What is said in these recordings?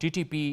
TTP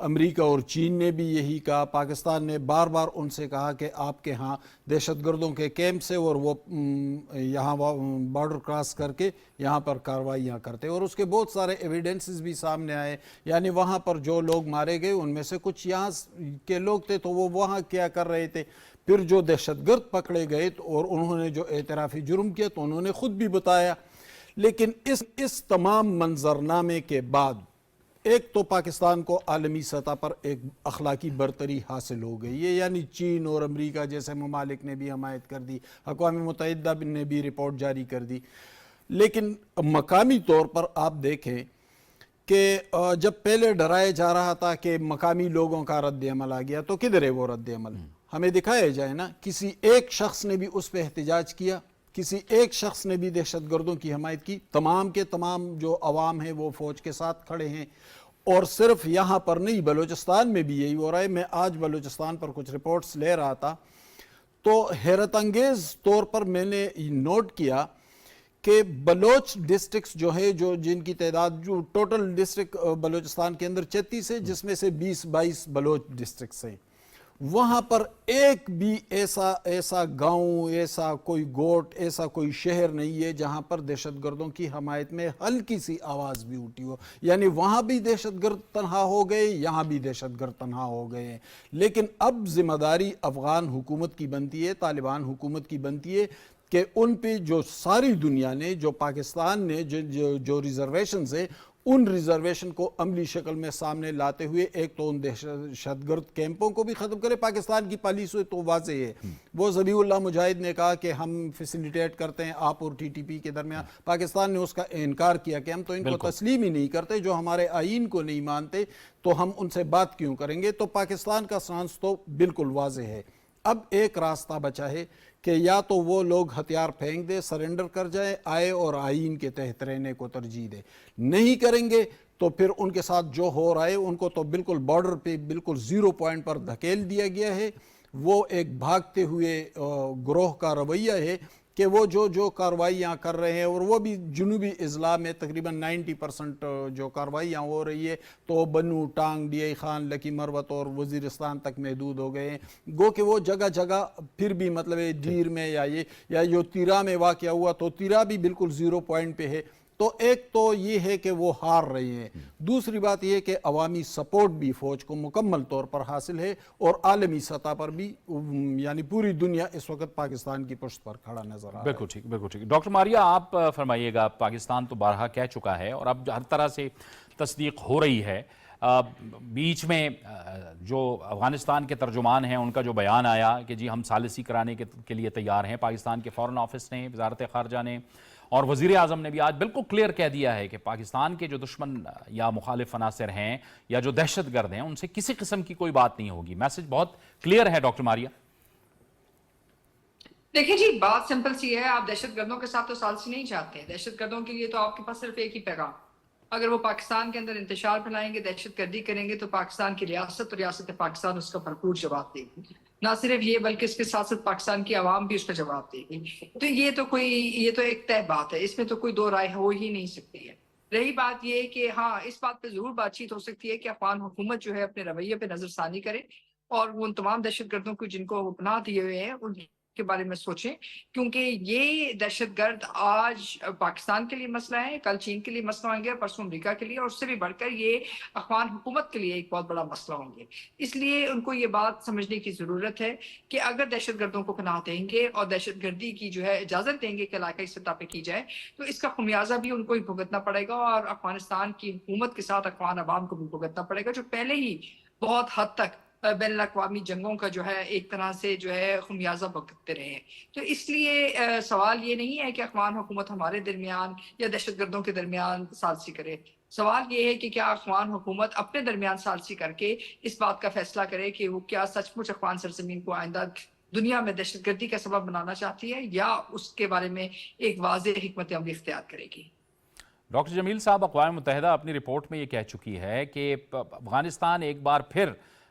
امریکہ اور چین نے بھی یہی کہا. پاکستان نے بار بار ان سے کہا کہ آپ کے ہاں دہشت گردوں کے کیمپ سے اور وہ یہاں بارڈر کراس کر کے یہاں پر کارروائیاں کرتے, اور اس کے بہت سارے ایویڈنسز بھی سامنے آئے. یعنی وہاں پر جو لوگ مارے گئے ان میں سے کچھ یہاں کے لوگ تھے تو وہ وہاں کیا کر رہے تھے. پھر جو دہشت گرد پکڑے گئے اور انہوں نے جو اعترافی جرم کیا تو انہوں نے خود بھی بتایا. لیکن اس تمام منظرنامے کے بعد ایک تو پاکستان کو عالمی سطح پر ایک اخلاقی برتری حاصل ہو گئی ہے, یعنی چین اور امریکہ جیسے ممالک نے بھی حمایت کر دی, اقوام متحدہ نے بھی رپورٹ جاری کر دی. لیکن مقامی طور پر آپ دیکھیں کہ جب پہلے ڈرایا جا رہا تھا کہ مقامی لوگوں کا رد عمل آ گیا, تو کدھر ہے وہ رد عمل؟ ہمیں دکھایا جائے نا. کسی ایک شخص نے بھی اس پہ احتجاج کیا, کسی ایک شخص نے بھی دہشت گردوں کی حمایت کی؟ تمام کے تمام جو عوام ہیں وہ فوج کے ساتھ کھڑے ہیں. اور صرف یہاں پر نہیں, بلوچستان میں بھی یہی ہو رہا ہے. میں آج بلوچستان پر کچھ رپورٹس لے رہا تھا تو حیرت انگیز طور پر میں نے نوٹ کیا کہ بلوچ ڈسٹرکٹس جو ہے, جو جن کی تعداد جو ٹوٹل ڈسٹرکٹ بلوچستان کے اندر 36 ہے, جس میں سے 20-22 بلوچ ڈسٹرکٹس ہیں, وہاں پر ایک بھی ایسا گاؤں, ایسا کوئی گوٹ, ایسا کوئی شہر نہیں ہے جہاں پر دہشت گردوں کی حمایت میں ہلکی سی آواز بھی اٹھی ہو. یعنی وہاں بھی دہشت گرد تنہا ہو گئے, یہاں بھی دہشت گرد تنہا ہو گئے ہیں. لیکن اب ذمہ داری افغان حکومت کی بنتی ہے, طالبان حکومت کی بنتی ہے کہ ان پہ جو ساری دنیا نے, جو پاکستان نے جو ریزرویشنز ہیں, ان ریزرویشن کو عملی شکل میں سامنے لاتے ہوئے ایک تو ان دہشت گرد کیمپوں کو بھی ختم کرے. پاکستان کی پالیسی تو واضح ہے. وہ ذبیح اللہ مجاہد نے کہا کہ ہم فیسیلیٹیٹ کرتے ہیں آپ اور ٹی ٹی پی کے درمیان. پاکستان نے اس کا انکار کیا کہ ہم تو ان کو تسلیم ہی نہیں کرتے, جو ہمارے آئین کو نہیں مانتے تو ہم ان سے بات کیوں کریں گے. تو پاکستان کا سٹانس تو بالکل واضح ہے. اب ایک راستہ بچا ہے کہ یا تو وہ لوگ ہتھیار پھینک دے, سرنڈر کر جائے, آئے اور آئین کے تحت رہنے کو ترجیح دے. نہیں کریں گے تو پھر ان کے ساتھ جو ہو رہا ہے ان کو تو بالکل بارڈر پہ بالکل 0 پوائنٹ پر دھکیل دیا گیا ہے. وہ ایک بھاگتے ہوئے گروہ کا رویہ ہے کہ وہ جو کارروائیاں کر رہے ہیں, اور وہ بھی جنوبی اضلاع میں تقریباً 90% جو کارروائیاں ہو رہی ہے تو بنو, ٹانگ, ڈی آئی خان, لکی مروت اور وزیرستان تک محدود ہو گئے ہیں. گو کہ وہ جگہ جگہ پھر بھی مطلب ڈیر میں یا جو تیرا میں واقع ہوا تو تیرا بھی بالکل 0 پوائنٹ پہ ہے. تو ایک تو یہ ہے کہ وہ ہار رہے ہیں. دوسری بات یہ کہ عوامی سپورٹ بھی فوج کو مکمل طور پر حاصل ہے, اور عالمی سطح پر بھی یعنی پوری دنیا اس وقت پاکستان کی پشت پر کھڑا نظر آ رہا ہے. بالکل ٹھیک, بالکل ٹھیک. ڈاکٹر ماریا آپ فرمائیے گا, پاکستان تو بارہا کہہ چکا ہے اور اب ہر طرح سے تصدیق ہو رہی ہے. بیچ میں جو افغانستان کے ترجمان ہیں ان کا جو بیان آیا کہ جی ہم ثالثی کرانے کے لیے تیار ہیں, پاکستان کے فورن آفس نے, وزارت خارجہ نے اور وزیر اعظم نے بھی آج بالکل کلیئر کہہ دیا ہے کہ پاکستان کے جو دشمن یا مخالف عناصر ہیں یا جو دہشت گرد ہیں ان سے کسی قسم کی کوئی بات نہیں ہوگی. میسج بہت کلیئر ہے ڈاکٹر ماریا. دیکھیں جی, بات سمپل سی ہے. آپ دہشت گردوں کے ساتھ تو ثالثی نہیں چاہتے. دہشت گردوں کے لیے تو آپ کے پاس صرف ایک ہی پیغام, اگر وہ پاکستان کے اندر انتشار پھیلائیں گے, دہشت گردی کریں گے, تو پاکستان کی ریاست اور ریاست پاکستان اس کا بھرپور جواب دے گی. نہ صرف یہ بلکہ اس کے ساتھ ساتھ پاکستان کی عوام بھی اس کا جواب دے گی. تو یہ تو ایک طے بات ہے, اس میں تو کوئی دو رائے ہو ہی نہیں سکتی ہے. رہی بات یہ کہ ہاں, اس بات پہ ضرور بات چیت ہو سکتی ہے کہ افغان حکومت جو ہے اپنے رویے پہ نظر ثانی کرے اور ان تمام دہشت گردوں کو جن کو وہ پناہ دیے ہوئے ہیں ان کے بارے میں سوچیں, کیونکہ یہ دہشت گرد آج پاکستان کے لیے مسئلہ ہے, کل چین کے لیے مسئلہ ہوں گے, پرسوں امریکہ کے لیے, اور اس سے بھی بڑھ کر یہ افغان حکومت کے لیے ایک بہت بڑا مسئلہ ہوں گے. اس لیے ان کو یہ بات سمجھنے کی ضرورت ہے کہ اگر دہشت گردوں کو پناہ دیں گے اور دہشت گردی کی جو ہے اجازت دیں گے کہ علاقائی سطح پہ کی جائے, تو اس کا خمیازہ بھی ان کو ہی بھگتنا پڑے گا, اور افغانستان کی حکومت کے ساتھ افغان عوام کو بھی بھگتنا پڑے گا, جو پہلے ہی بہت حد تک بین الاقوامی جنگوں کا جو ہے ایک طرح سے جو ہے خمیازہ بھگتتے رہے ہیں. تو اس لیے سوال یہ نہیں ہے کہ افغان حکومت ہمارے درمیان یا دہشت گردوں کے درمیان ثالثی کرے. سوال یہ ہے کہ کیا افغان حکومت اپنے درمیان ثالثی کر کے اس بات کا فیصلہ کرے کہ وہ کیا سچ مچ افغان سرزمین کو آئندہ دنیا میں دہشت گردی کا سبب بنانا چاہتی ہے, یا اس کے بارے میں ایک واضح حکمت عملی اختیار کرے گی. ڈاکٹر جمیل صاحب, اقوام متحدہ اپنی رپورٹ میں یہ کہہ چکی ہے کہ افغانستان ایک بار پھر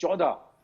14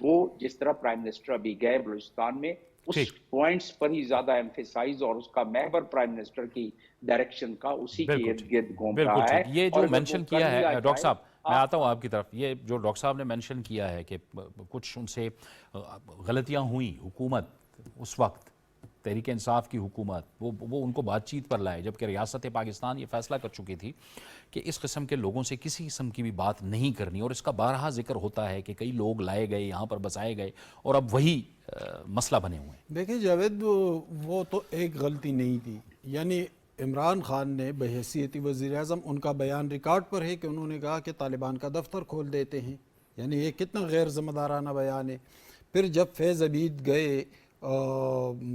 وہ جس طرح پرائم منسٹر ابھی گئے بلوچستان میں اس پوائنٹس پر ہی زیادہ ایمفیسائز، اور اس کا محور پرائم منسٹر کی ڈائریکشن کا اسی کے ارد گرد گھوم رہا ہے. یہ جو مینشن کیا ہے ڈاکٹر صاحب، میں آتا ہوں آپ کی طرف، یہ جو ڈاکٹر صاحب نے مینشن کیا ہے کہ کچھ ان سے غلطیاں ہوئیں، حکومت اس وقت تحریک انصاف کی حکومت وہ ان کو بات چیت پر لائے، جبکہ ریاست پاکستان یہ فیصلہ کر چکی تھی کہ اس قسم کے لوگوں سے کسی قسم کی بھی بات نہیں کرنی، اور اس کا بارہا ذکر ہوتا ہے کہ کئی لوگ لائے گئے، یہاں پر بسائے گئے، اور اب وہی مسئلہ بنے ہوئے ہیں. دیکھیں جاوید، وہ تو ایک غلطی نہیں تھی. یعنی عمران خان نے بحیثیت وزیر اعظم، ان کا بیان ریکارڈ پر ہے کہ انہوں نے کہا کہ طالبان کا دفتر کھول دیتے ہیں. یعنی یہ کتنا غیر ذمہ دارانہ بیان ہے. پھر جب فیض عبید گئے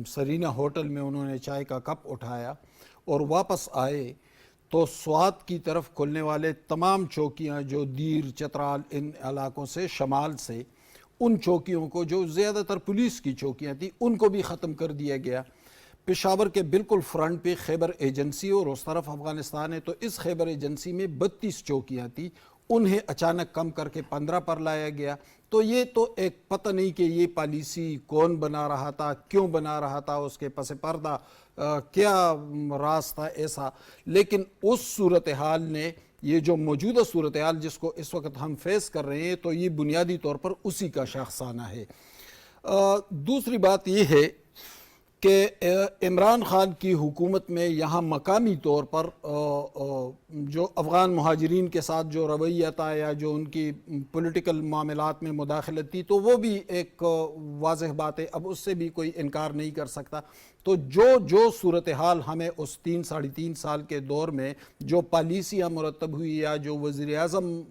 سرینا ہوٹل میں، انہوں نے چائے کا کپ اٹھایا اور واپس آئے تو سوات کی طرف کھلنے والے تمام چوکیاں جو دیر، چترال، ان علاقوں سے، شمال سے، ان چوکیوں کو جو زیادہ تر پولیس کی چوکیاں تھیں ان کو بھی ختم کر دیا گیا. پشاور کے بالکل فرنٹ پہ خیبر ایجنسی اور اس طرف افغانستان ہے، تو اس خیبر ایجنسی میں 32 چوکیاں تھیں، انہیں اچانک کم کر کے 15 پر لایا گیا. تو یہ تو ایک پتہ نہیں کہ یہ پالیسی کون بنا رہا تھا، کیوں بنا رہا تھا، اس کے پس پردہ کیا راز تھا ایسا. لیکن اس صورتحال نے، یہ جو موجودہ صورتحال جس کو اس وقت ہم فیس کر رہے ہیں، تو یہ بنیادی طور پر اسی کا شاخسانہ ہے. دوسری بات یہ ہے کہ عمران خان کی حکومت میں یہاں مقامی طور پر جو افغان مہاجرین کے ساتھ جو رویہ تھا یا جو ان کی پولیٹیکل معاملات میں مداخلت تھی، تو وہ بھی ایک واضح بات ہے، اب اس سے بھی کوئی انکار نہیں کر سکتا. تو جو صورتحال ہمیں اس 3-3.5 سال کے دور میں جو پالیسیاں مرتب ہوئی، یا جو وزیر اعظم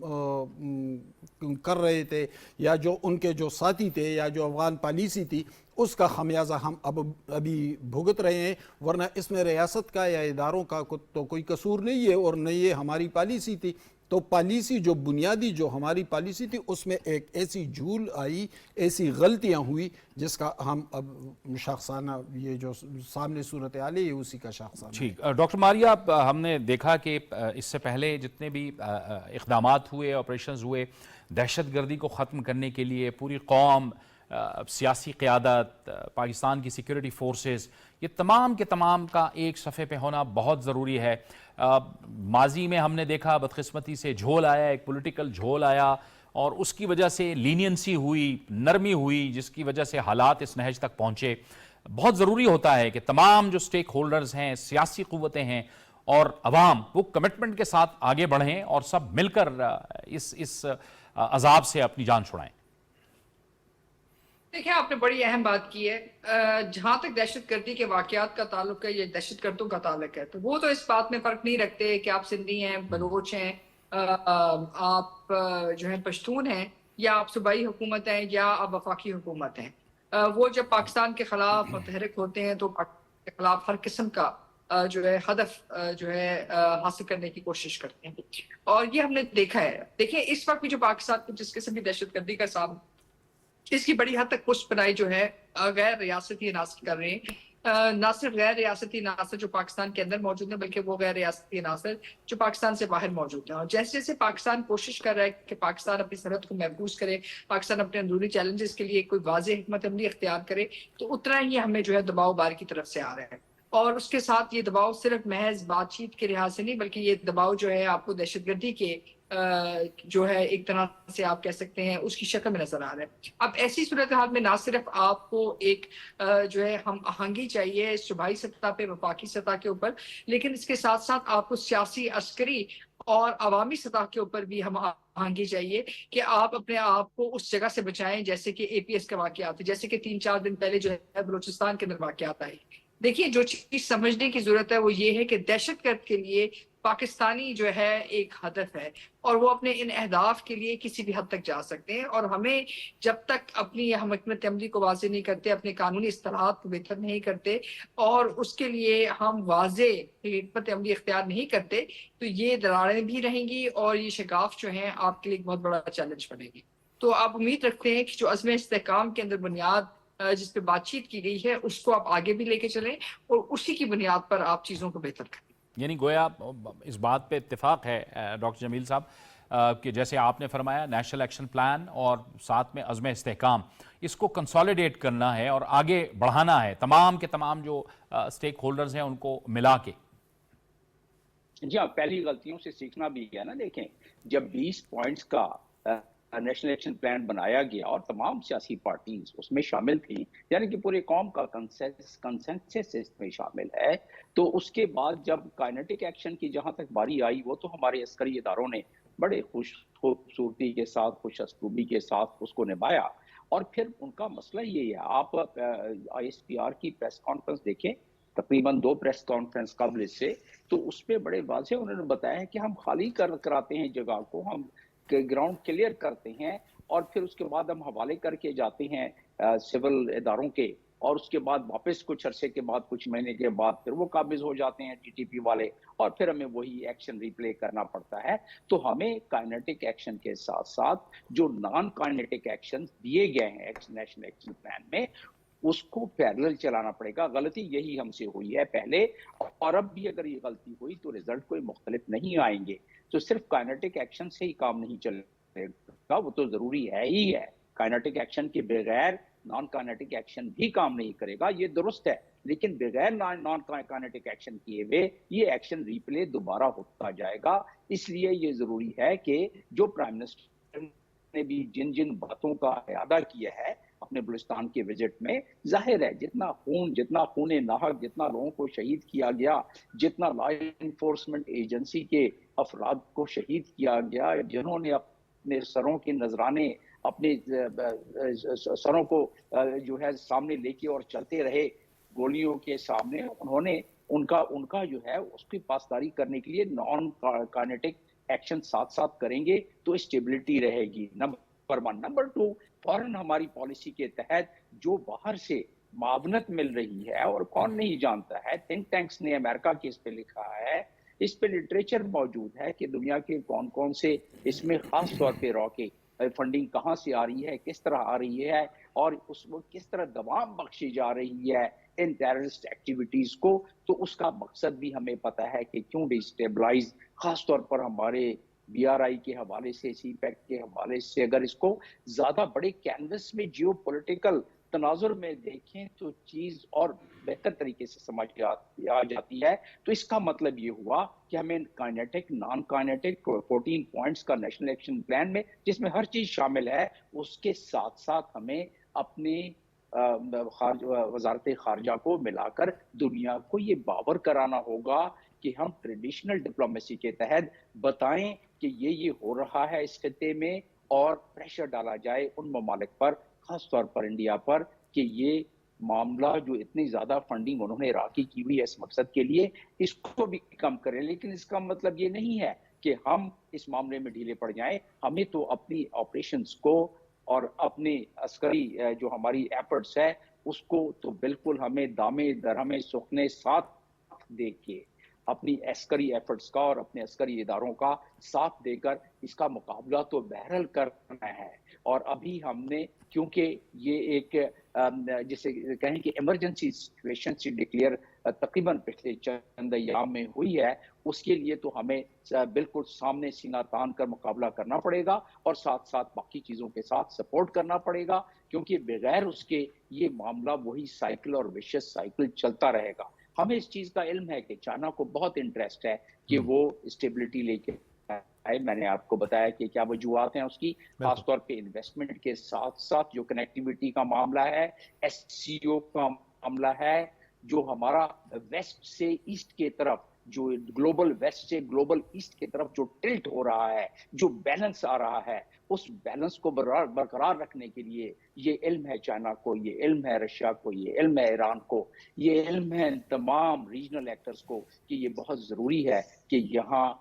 کر رہے تھے، یا جو ان کے جو ساتھی تھے، یا جو افغان پالیسی تھی، اس کا خمیازہ ہم ابھی بھگت رہے ہیں. ورنہ اس میں ریاست کا یا اداروں کا تو کوئی قصور نہیں ہے، اور نہ یہ ہماری پالیسی تھی. تو پالیسی جو بنیادی جو ہماری پالیسی تھی، اس میں ایک ایسی جھول آئی، ایسی غلطیاں ہوئی، جس کا ہم اب شاخسانہ، یہ جو سامنے صورتحال ہے، یہ اسی کا شاخسانہ. ٹھیک. ڈاکٹر ماریہ، ہم نے دیکھا کہ اس سے پہلے جتنے بھی اقدامات ہوئے، آپریشنز ہوئے دہشت گردی کو ختم کرنے کے لیے، پوری قوم، سیاسی قیادت، پاکستان کی سیکیورٹی فورسز، یہ تمام کے تمام کا ایک صفحے پہ ہونا بہت ضروری ہے. ماضی میں ہم نے دیکھا بدقسمتی سے جھول آیا، ایک پولیٹیکل جھول آیا، اور اس کی وجہ سے لینینسی ہوئی، نرمی ہوئی، جس کی وجہ سے حالات اس نہج تک پہنچے. بہت ضروری ہوتا ہے کہ تمام جو سٹیک ہولڈرز ہیں، سیاسی قوتیں ہیں اور عوام، وہ کمٹمنٹ کے ساتھ آگے بڑھیں اور سب مل کر اس عذاب سے اپنی جان چھڑائیں. دیکھیں، آپ نے بڑی اہم بات کی ہے. جہاں تک دہشت گردی کے واقعات کا تعلق ہے یا دہشت گردوں کا تعلق ہے، تو وہ تو اس بات میں فرق نہیں رکھتے کہ آپ سندھی ہیں، بلوچ ہیں، آپ جو ہیں پشتون ہیں، یا آپ صوبائی حکومت ہیں، یا آپ وفاقی حکومت ہیں. وہ جب پاکستان کے خلاف متحرک ہوتے ہیں تو پاکستان کے خلاف ہر قسم کا جو ہے ہدف جو ہے حاصل کرنے کی کوشش کرتے ہیں. اور یہ ہم نے دیکھا ہے. دیکھیں، اس وقت بھی جو پاکستان کو جس قسم کی دہشت گردی کا سامنا، اس کی بڑی حد تک پشت بنائی جو ہے غیر ریاستی عناصر کر رہے ہیں. نہ صرف غیر ریاستی عناصر جو پاکستان کے اندر موجود ہیں، بلکہ وہ غیر ریاستی عناصر جو پاکستان سے باہر موجود ہیں. اور جیسے جیسے پاکستان کوشش کر رہا ہے کہ پاکستان اپنی سرحد کو محفوظ کرے، پاکستان اپنے اندرونی چیلنجز کے لیے کوئی واضح حکمت عملی اختیار کرے، تو اتنا ہی ہمیں جو ہے دباؤ باہر کی طرف سے آ رہا ہے. اور اس کے ساتھ یہ دباؤ صرف محض بات چیت کے لحاظ سے نہیں، بلکہ یہ دباؤ جو ہے آپ کو دہشت گردی کے جو ہے ایک طرح سے آپ کہہ سکتے ہیں اس کی شکل میں نظر آ رہا ہے. اب ایسی صورتحال میں نہ صرف آپ کو ایک جو ہے ہم آہنگی چاہیے صوبائی سطح پہ، وفاقی سطح کے اوپر، لیکن اس کے ساتھ ساتھ آپ کو سیاسی، عسکری اور عوامی سطح کے اوپر بھی ہم آہنگی چاہیے کہ آپ اپنے آپ کو اس جگہ سے بچائیں جیسے کہ اے پی ایس کے واقعات، جیسے کہ 3-4 دن پہلے جو ہے بلوچستان کے اندر واقعات آئے. دیکھیے، جو چیز سمجھنے کی ضرورت ہے وہ یہ ہے کہ دہشت گرد کے لیے پاکستانی جو ہے ایک ہدف ہے، اور وہ اپنے ان اہداف کے لیے کسی بھی حد تک جا سکتے ہیں. اور ہمیں جب تک اپنی ہم حکمت عملی کو واضح نہیں کرتے، اپنے قانونی اصطلاحات کو بہتر نہیں کرتے، اور اس کے لیے ہم واضح حکمت عملی اختیار نہیں کرتے، تو یہ دراڑیں بھی رہیں گی اور یہ شگاف جو ہیں آپ کے لیے ایک بہت بڑا چیلنج بنے گی. تو آپ امید رکھتے ہیں کہ جو عزم استحکام کے اندر بنیاد جس پہ بات چیت کی گئی ہے، اس کو آپ آگے بھی لے کے چلیں اور اسی کی بنیاد پر آپ چیزوں کو بہتر کریں. یعنی گویا اس بات پہ اتفاق ہے ڈاکٹر جمیل صاحب کہ جیسے آپ نے فرمایا نیشنل ایکشن پلان اور ساتھ میں عزم استحکام، اس کو کنسالیڈیٹ کرنا ہے اور آگے بڑھانا ہے تمام کے تمام جو سٹیک ہولڈرز ہیں ان کو ملا کے؟ جی ہاں، پہلی غلطیوں سے سیکھنا بھی ہے نا. دیکھیں، جب 20 پوائنٹس کا نیشنل ایکشن پلان بنایا گیا اور تمام سیاسی پارٹیز اس میں شامل تھیں، یعنی کہ پورے قوم کا کنسنسس اس میں شامل ہے، تو اس کے بعد جب کائنیٹک ایکشن کی جہاں تک باری آئی، وہ تو ہمارے عسکری اداروں نے بڑے خوبصورتی کے ساتھ، خوش اسلوبی کے ساتھ اس کو نبھایا. اور پھر ان کا مسئلہ یہ ہے، آپ آئی ایس پی آر کی پریس کانفرنس دیکھیں، تقریباً 2 پریس کانفرنس قبل سے، تو اس پہ بڑے واضح انہوں نے بتایا کہ ہم خالی کراتے ہیں جگہ کو، ہم گراؤنڈ کلیئر کرتے ہیں اور پھر اس کے بعد ہم حوالے کر کے جاتے ہیں سول اداروں کے، اور اس کے بعد واپس کچھ عرصے کے بعد، کچھ مہینے کے بعد پھر وہ قابض ہو جاتے ہیں ٹی ٹی پی والے، اور پھر ہمیں وہی ایکشن ریپلے کرنا پڑتا ہے. تو ہمیں کائنیٹک ایکشن کے ساتھ ساتھ جو نان کائنیٹک ایکشن دیے گئے ہیں نیشنل ایکشن پلان میں، اس کو پیرلل چلانا پڑے گا. غلطی یہی ہم سے ہوئی ہے پہلے، اور اب بھی اگر یہ غلطی ہوئی تو رزلٹ کوئی مختلف نہیں آئیں گے. تو صرف کائنیٹک ایکشن سے ہی کام نہیں چلے گا، وہ تو ضروری ہے ہی ہے. کائنیٹک ایکشن کے بغیر نان کائنیٹک ایکشن بھی کام نہیں کرے گا، یہ درست ہے، لیکن بغیر نان کائنیٹک ایکشن کیے ہوئے یہ ایکشن ریپلے دوبارہ ہوتا جائے گا. اس لیے یہ ضروری ہے کہ جو پرائم منسٹر نے بھی جن جن باتوں کا اعادہ کیا ہے اپنے بلوچستان کے وزٹ میں، ظاہر ہے جتنا خون ناحق، جتنا لوگوں کو شہید کیا گیا، جتنا لا انفورسمنٹ ایجنسی کے افراد کو شہید کیا گیا، جنہوں نے اپنے سروں کے نذرانے اپنے سروں کو جو ہے سامنے لے کے اور چلتے رہے گولیوں کے سامنے، انہوں نے ان کا جو ہے اس کی پاسداری کرنے کے لیے نان کائنیٹک ایکشن ساتھ ساتھ کریں گے تو اسٹیبلٹی رہے گی. نمبر 1. نمبر 2، فوراً ہماری پالیسی کے تحت جو باہر سے معاونت مل رہی ہے، اور کون نہیں جانتا ہے، تھنک ٹینکس نے امریکہ کے اس پہ لکھا ہے، اس پہ لٹریچر موجود ہے کہ دنیا کے کون کون سے اس میں خاص طور پہ روکے فنڈنگ کہاں سے آ رہی ہے، کس طرح آ رہی ہے، اور اس کو کس طرح دوام بخشی جا رہی ہے ان ٹیررسٹ ایکٹیویٹیز کو. تو اس کا مقصد بھی ہمیں پتہ ہے کہ کیوں ڈیسٹیبلائز، خاص طور پر ہمارے بی آر آئی کے حوالے سے، سی پیک کے حوالے سے، اگر اس کو زیادہ بڑے کینوس میں جیو پولیٹیکل تناظر میں دیکھیں تو چیز اور بہتر طریقے سے سمجھ آ جاتی ہے. تو اس کا مطلب یہ ہوا کہ ہمیں کائنیٹک، نان کائنیٹک 14 پوائنٹس کا نیشنل ایکشن پلان میں، جس میں ہر چیز شامل ہے، اس کے ساتھ ساتھ ہمیں اپنے وزارت خارجہ کو ملا کر دنیا کو یہ باور کرانا ہوگا کہ ہم ٹریڈیشنل ڈپلومیسی کے تحت بتائیں کہ یہ ہو رہا ہے اس خطے میں، اور پریشر ڈالا جائے ان ممالک پر، خاص طور پر انڈیا پر، کہ یہ معاملہ جو اتنی زیادہ فنڈنگ انہوں نے عراقی کی ہوئی ہے اس مقصد کے لیے، اس کو بھی کم کریں. لیکن اس کا مطلب یہ نہیں ہے کہ ہم اس معاملے میں ڈھیلے پڑ جائیں. ہمیں تو اپنی آپریشنز کو اور اپنے عسکری جو ہماری ایفرٹس ہے اس کو تو بالکل ہمیں دامے درہمے سکھنے ساتھ دے کے اپنی عسکری ایفرٹس کا اور اپنے عسکری اداروں کا ساتھ دے کر اس کا مقابلہ تو بہرحال کرنا ہے. اور ابھی ہم نے، کیونکہ یہ ایک جسے کہیں کہ ایمرجنسی سچویشن سے ڈکلیئر تقریباً پچھلے چند ایام میں ہوئی ہے، اس کے لیے تو ہمیں بالکل سامنے سینہ تان کر مقابلہ کرنا پڑے گا، اور ساتھ ساتھ باقی چیزوں کے ساتھ سپورٹ کرنا پڑے گا، کیونکہ بغیر اس کے یہ معاملہ وہی سائیکل اور ویشس سائیکل چلتا رہے گا. ہمیں اس چیز کا علم ہے کہ چائنا کو بہت انٹرسٹ ہے کہ وہ اسٹیبلٹی لے کے آئے. میں نے آپ کو بتایا کہ کیا وجوہات ہیں اس کی، خاص طور پہ انویسٹمنٹ کے ساتھ ساتھ جو کنیکٹیوٹی کا معاملہ ہے، ایس سی او کا معاملہ ہے، جو ہمارا ویسٹ سے ایسٹ کے طرف، جو گلوبل ویسٹ سے گلوبل ایسٹ کی طرف جو ٹلٹ ہو رہا ہے، جو بیلنس آ رہا ہے، اس بیلنس کو برقرار رکھنے کے لیے یہ علم ہے چائنا کو، یہ علم ہے رشیا کو، یہ علم ہے ایران کو، یہ علم ہے تمام ریجنل ایکٹرز کو کہ یہ بہت ضروری ہے کہ یہاں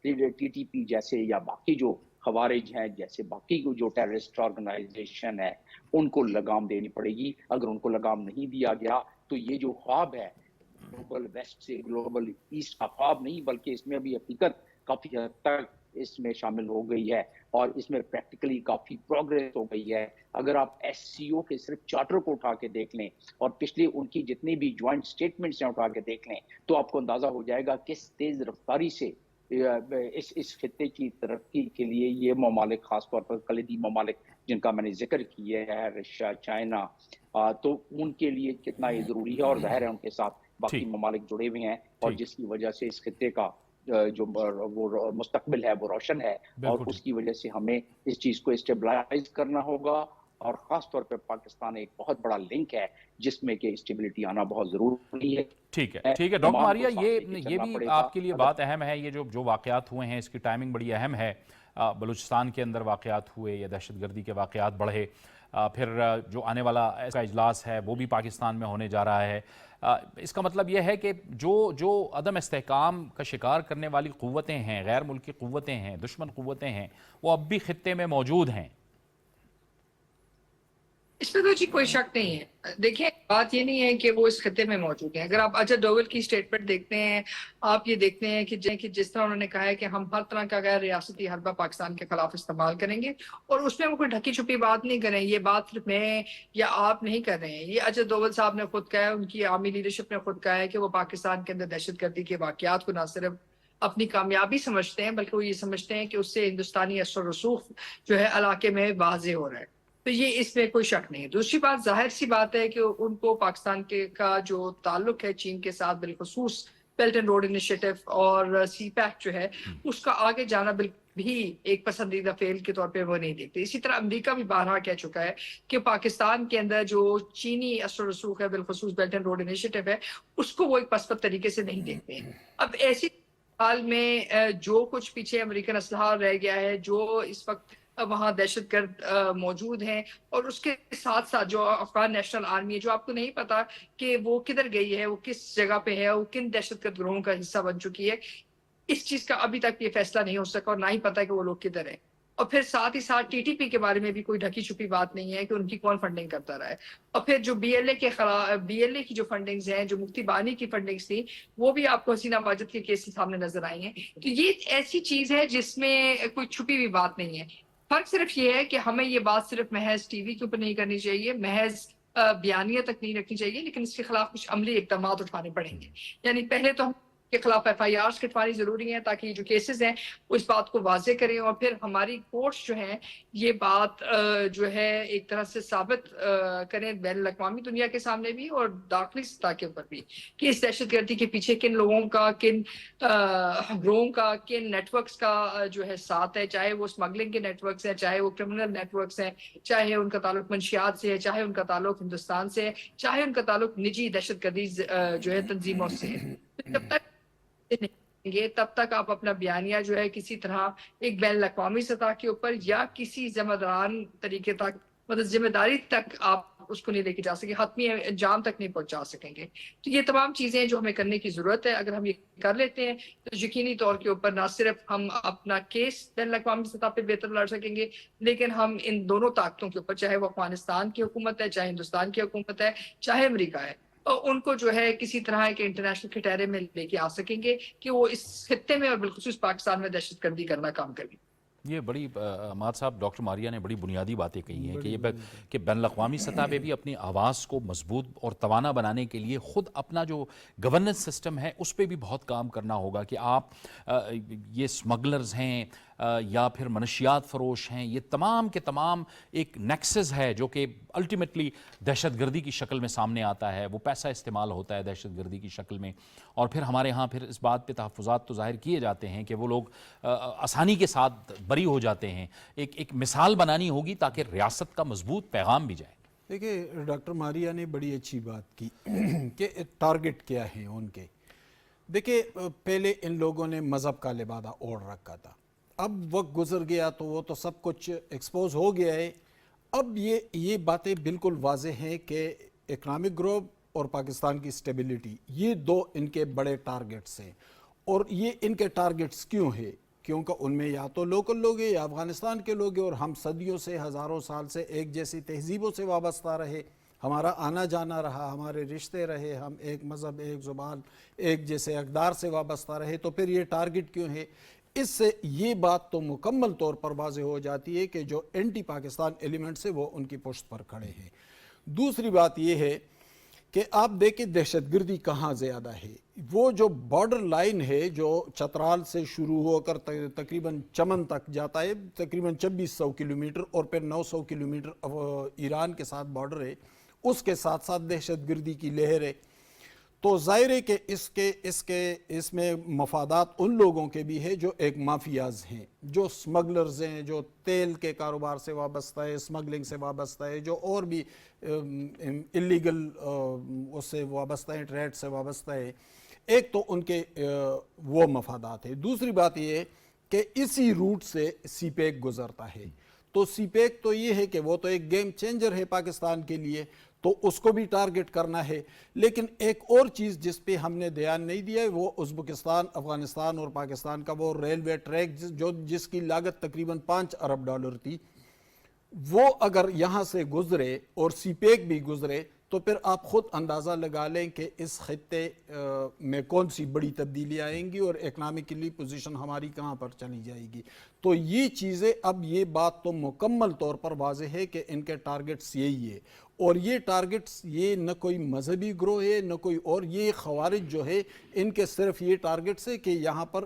ٹی ٹی پی جیسے یا باقی جو خوارج ہیں، جیسے باقی جو ٹیررسٹ آرگنائزیشن ہے، ان کو لگام دینی پڑے گی. اگر ان کو لگام نہیں دیا گیا تو یہ جو خواب ہے گلوبل ویسٹ سے گلوبل ایسٹ کا خواب نہیں، بلکہ اس میں بھی حقیقت کافی حد تک اس میں شامل ہو گئی ہے، اور اس میں پریکٹیکلی کافی پروگریس ہو گئی ہے. اگر آپ ایس سی او کے صرف چارٹر کو اٹھا کے دیکھ لیں اور پچھلی ان کی جتنی بھی جوائنٹ سٹیٹمنٹس ہیں اٹھا کے دیکھ لیں، تو آپ کو اندازہ ہو جائے گا کس تیز رفتاری سے اس خطے کی ترقی کے لیے یہ ممالک خاص طور پر کلیدی ممالک جن کا میں نے ذکر کیا ہے، رشیا، چائنا، تو ان کے لیے کتنا یہ ضروری ہے، اور ظاہر ہے ان کے ساتھ باقی ٹھیک ممالک جڑے ہوئے ہیں، اور ٹھیک جس کی وجہ سے اس خطے کا جو وہ مستقبل ہے وہ روشن ہے، اور بالکل اس ٹھیک کی وجہ سے ہمیں اس چیز کو اسٹیبلائز کرنا ہوگا، اور خاص طور پہ پاکستان ایک بہت بڑا لنک ہے جس میں کہ اسٹیبلٹی آنا بہت ضروری ہے، ٹھیک ہے ڈاکٹر تمام کو ماریا، ساتھ لے کے یہ چلنا بھی پڑے گا آپ کے لیے اگر بات اہم ہے، یہ جو واقعات ہوئے ہیں اس کی ٹائمنگ بڑی اہم ہے۔ بلوچستان کے اندر واقعات ہوئے یا دہشت گردی کے واقعات بڑھے، پھر جو آنے والا ایسا اجلاس ہے وہ بھی پاکستان میں ہونے جا رہا ہے۔ اس کا مطلب یہ ہے کہ جو عدم استحکام کا شکار کرنے والی قوتیں ہیں، غیر ملکی قوتیں ہیں، دشمن قوتیں ہیں، وہ اب بھی خطے میں موجود ہیں۔ اس میں تو جی کوئی شک نہیں ہے۔ دیکھیں، بات یہ نہیں ہے کہ وہ اس خطے میں موجود ہیں۔ اگر آپ اجے ڈوول کی سٹیٹمنٹ دیکھتے ہیں، آپ یہ دیکھتے ہیں کہ جس طرح انہوں نے کہا ہے کہ ہم ہر طرح کا غیر ریاستی حربہ پاکستان کے خلاف استعمال کریں گے، اور اس میں وہ کوئی ڈھکی چھپی بات نہیں کریں۔ یہ بات صرف میں یا آپ نہیں کر رہے ہیں، یہ اجے ڈوول صاحب نے خود کہا ہے، ان کی عوامی لیڈرشپ نے خود کہا ہے کہ وہ پاکستان کے اندر دہشت گردی کے واقعات کو نہ صرف اپنی کامیابی سمجھتے ہیں، بلکہ وہ یہ سمجھتے ہیں کہ اس سے ہندوستانی اثر و رسوخ جو ہے علاقے میں واضح ہو رہا ہے۔ تو یہ اس میں کوئی شک نہیں ہے۔ دوسری بات، ظاہر سی بات ہے کہ ان کو پاکستان کا جو تعلق ہے چین کے ساتھ، بالخصوص بیلٹ اینڈ روڈ انیشیٹو اور سی پیک جو ہے، اس کا آگے جانا بھی ایک پسندیدہ فعل کے طور پہ وہ نہیں دیکھتے۔ اسی طرح امریکہ بھی بارہا کہہ چکا ہے کہ پاکستان کے اندر جو چینی اثر و رسوخ ہے، بالخصوص بیلٹ اینڈ روڈ انیشیٹو ہے، اس کو وہ ایک مثبت طریقے سے نہیں دیکھتے ہیں۔ اب ایسی حال میں جو کچھ پیچھے امریکن اسلحہ رہ گیا ہے، جو اس وقت وہاں دہشت گرد موجود ہیں، اور اس کے ساتھ ساتھ جو افغان نیشنل آرمی ہے، جو آپ کو نہیں پتا کہ وہ کدھر گئی ہے، وہ کس جگہ پہ ہے، وہ کن دہشت گرد گروہوں کا حصہ بن چکی ہے، اس چیز کا ابھی تک یہ فیصلہ نہیں ہو سکا، اور نہ ہی پتا کہ وہ لوگ کدھر ہیں۔ اور پھر ساتھ ہی ساتھ ٹی ٹی پی کے بارے میں بھی کوئی ڈھکی چھپی بات نہیں ہے کہ ان کی کون فنڈنگ کرتا رہا ہے۔ اور پھر جو بی ایل اے کے خلاف، بی ایل اے کی جو فنڈنگز ہیں، جو مفتی بانی کی فنڈنگز تھی، وہ بھی آپ کو حسینہ واجد کے کیس کے سامنے نظر آئی ہیں۔ تو یہ ایسی چیز ہے جس میں کوئی چھپی ہوئی بات نہیں ہے۔ فرق صرف یہ ہے کہ ہمیں یہ بات صرف محض ٹی وی کے اوپر نہیں کرنی چاہیے، محض بیانیہ تک نہیں رکھنی چاہیے، لیکن اس کے خلاف کچھ عملی اقدامات اٹھانے پڑیں گے۔ یعنی پہلے تو ہم کے خلاف ایف آئی آرز کٹوانی ضروری ہیں، تاکہ جو کیسز ہیں وہ اس بات کو واضح کریں، اور پھر ہماری کورٹس جو ہیں یہ بات جو ہے ایک طرح سے ثابت کریں بین الاقوامی دنیا کے سامنے بھی اور داخلی سطح کے اوپر بھی، کہ اس دہشت گردی کے پیچھے کن لوگوں کا، کن گروہوں کا، کن نیٹ ورکس کا جو ہے ساتھ ہے، چاہے وہ اسمگلنگ کے نیٹ ورکس ہیں، چاہے وہ کرمنل نیٹ ورکس ہیں، چاہے ان کا تعلق منشیات سے ہے، چاہے ان کا تعلق ہندوستان سے ہے، چاہے ان کا تعلق نجی دہشت گردی جو ہے تنظیموں سے ہے۔ جب تک نہیں گے تب تک آپ اپنا بیانیہ جو ہے کسی طرح ایک بین الاقوامی سطح کے اوپر یا کسی ذمہ داران طریقے تک، مطلب ذمہ داری تک آپ اس کو نہیں لے کے جا سکیں، حتمی انجام تک نہیں پہنچا سکیں گے۔ تو یہ تمام چیزیں جو ہمیں کرنے کی ضرورت ہے، اگر ہم یہ کر لیتے ہیں تو یقینی طور کے اوپر نہ صرف ہم اپنا کیس بین الاقوامی سطح پہ بہتر لڑ سکیں گے، لیکن ہم ان دونوں طاقتوں کے اوپر، چاہے وہ افغانستان کی حکومت ہے، چاہے ہندوستان کی حکومت ہے، چاہے امریکہ ہے، ان کو جو ہے کسی طرح کے انٹرنیشنل کھٹیرے میں لے کے آ سکیں گے کہ وہ اس خطے میں اور بالخصوص پاکستان میں دہشت گردی کرنا کام کریں۔ یہ بڑی عماد صاحب، ڈاکٹر ماریا نے بڑی بنیادی باتیں کہی ہیں کہ بین الاقوامی سطح پہ بھی اپنی آواز کو مضبوط اور توانا بنانے کے لیے خود اپنا جو گورننس سسٹم ہے اس پہ بھی بہت کام کرنا ہوگا، کہ آپ یہ سمگلرز ہیں یا پھر منشیات فروش ہیں، یہ تمام کے تمام ایک نیکسس ہے جو کہ الٹیمیٹلی دہشت گردی کی شکل میں سامنے آتا ہے، وہ پیسہ استعمال ہوتا ہے دہشت گردی کی شکل میں، اور پھر ہمارے ہاں پھر اس بات پہ تحفظات تو ظاہر کیے جاتے ہیں کہ وہ لوگ آسانی کے ساتھ بری ہو جاتے ہیں۔ ایک مثال بنانی ہوگی تاکہ ریاست کا مضبوط پیغام بھی جائے۔ دیکھیں، ڈاکٹر ماریا نے بڑی اچھی بات کی کہ ٹارگٹ کیا ہے ان کے۔ دیکھیں، پہلے ان لوگوں نے مذہب کا لبادہ اوڑھ رکھا تھا، اب وقت گزر گیا تو وہ تو سب کچھ ایکسپوز ہو گیا ہے۔ اب یہ باتیں بالکل واضح ہیں کہ اکنامک گروتھ اور پاکستان کی سٹیبلٹی، یہ دو ان کے بڑے ٹارگٹس ہیں۔ اور یہ ان کے ٹارگٹس کیوں ہیں؟ کیونکہ ان میں یا تو لوکل لوگ ہیں یا افغانستان کے لوگ ہیں، اور ہم صدیوں سے، ہزاروں سال سے ایک جیسی تہذیبوں سے وابستہ رہے، ہمارا آنا جانا رہا، ہمارے رشتے رہے، ہم ایک مذہب، ایک زبان، ایک جیسے اقدار سے وابستہ رہے، تو پھر یہ ٹارگٹ کیوں ہے؟ اس سے یہ بات تو مکمل طور پر واضح ہو جاتی ہے کہ جو اینٹی پاکستان ایلیمنٹس ہیں وہ ان کی پشت پر کھڑے ہیں۔ دوسری بات یہ ہے کہ آپ دیکھیں دہشت گردی کہاں زیادہ ہے. وہ جو بارڈر لائن ہے جو چترال سے شروع ہو کر تقریباً چمن تک جاتا ہے، تقریباً 2600 کلومیٹر، اور پھر 900 کلومیٹر ایران کے ساتھ بارڈر ہے، اس کے ساتھ ساتھ دہشت گردی کی لہر ہے. تو ظاہر ہے کہ اس میں مفادات ان لوگوں کے بھی ہے جو ایک مافیاز ہیں، جو سمگلرز ہیں، جو تیل کے کاروبار سے وابستہ ہے، سمگلنگ سے وابستہ ہے، جو اور بھی اللیگل اس سے وابستہ ہیں، ٹریڈ سے وابستہ ہے. ایک تو ان کے وہ مفادات ہے. دوسری بات یہ ہے کہ اسی روٹ سے سی پیک گزرتا ہے. تو سی پیک تو یہ ہے کہ وہ تو ایک گیم چینجر ہے پاکستان کے لیے، تو اس کو بھی ٹارگٹ کرنا ہے. لیکن ایک اور چیز جس پہ ہم نے دھیان نہیں دیا ہے وہ ازبکستان، افغانستان اور پاکستان کا وہ ریلوے ٹریک جس کی لاگت تقریباً $5 ارب تھی. وہ اگر یہاں سے گزرے اور سی پیک بھی گزرے تو پھر آپ خود اندازہ لگا لیں کہ اس خطے میں کون سی بڑی تبدیلی آئیں گی اور اکنامکلی پوزیشن ہماری کہاں پر چلی جائے گی. تو یہ چیزیں، اب یہ بات تو مکمل طور پر واضح ہے کہ ان کے ٹارگٹس یہی ہے. اور یہ ٹارگٹس، یہ نہ کوئی مذہبی گروہ ہے نہ کوئی اور، یہ خوارج جو ہے ان کے صرف یہ ٹارگٹس ہے کہ یہاں پر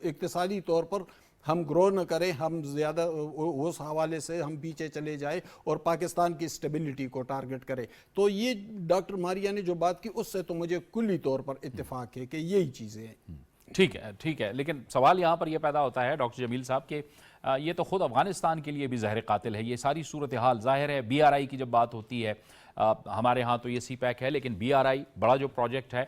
اقتصادی طور پر ہم گرو نہ کریں، ہم زیادہ اس حوالے سے ہم پیچھے چلے جائیں اور پاکستان کی اسٹیبلٹی کو ٹارگٹ کریں. تو یہ ڈاکٹر ماریا نے جو بات کی اس سے تو مجھے کلی طور پر اتفاق ہے کہ یہی چیزیں ہیں. ٹھیک ہے، لیکن سوال یہاں پر یہ پیدا ہوتا ہے ڈاکٹر جمیل صاحب کہ یہ تو خود افغانستان کے لیے بھی زہر قاتل ہے. یہ ساری صورتحال ظاہر ہے بی آر آئی کی جب بات ہوتی ہے، ہمارے ہاں تو یہ سی پیک ہے، لیکن بی آر آئی بڑا جو پروجیکٹ ہے